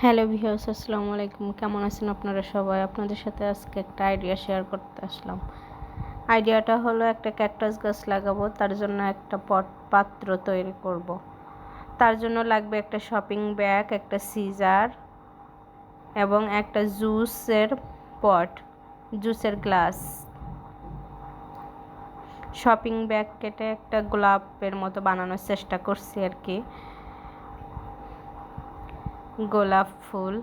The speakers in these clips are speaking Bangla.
হ্যালো ভিউয়ার্স, আসসালামু আলাইকুম। কেমন আছেন আপনারা সবাই? আপনাদের সাথে আজকে একটা আইডিয়া শেয়ার করতে আসলাম। আইডিয়াটা হলো একটা ক্যাকটাস গাছ লাগাবো, তার জন্য একটা পাত্র তৈরি করব। তার জন্য লাগবে একটা শপিং ব্যাগ, একটা সিজার এবং একটা জুসের পট, জুসের গ্লাস। শপিং ব্যাগ কেটে একটা গোলাপের মতো বানানোর চেষ্টা করছি আর কি, গোলাপ ফুল।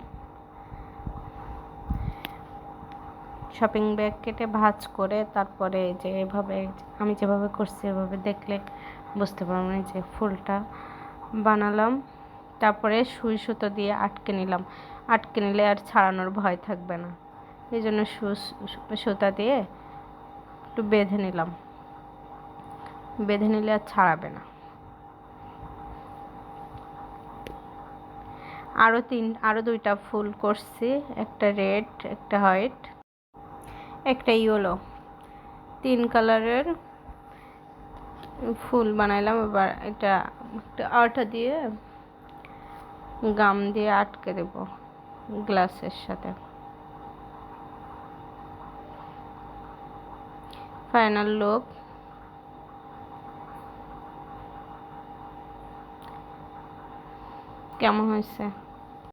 শপিং ব্যাগ কেটে ভাঁজ করে তারপরে যে এভাবে আমি যেভাবে করছি এভাবে দেখলে বুঝতে পারবেন যে ফুলটা বানালাম। তারপরে সুই সুতো দিয়ে আটকে নিলাম। আটকে নিলে আর ছাড়ানোর ভয় থাকবে না, এই জন্য সুতা দিয়ে একটু বেঁধে নিলাম। বেঁধে নিলে আর ছাড়াবে না। আরও দুইটা ফুল করছি, একটা রেড, একটা হোয়াইট, একটা ইয়েলো। 3 কালারের ফুল বানাইলাম। এবার এটা একটা আঠা দিয়ে গাম দিয়ে আটকে দেব গ্লাসের সাথে। ফাইনাল লুক কেমন হয়েছে?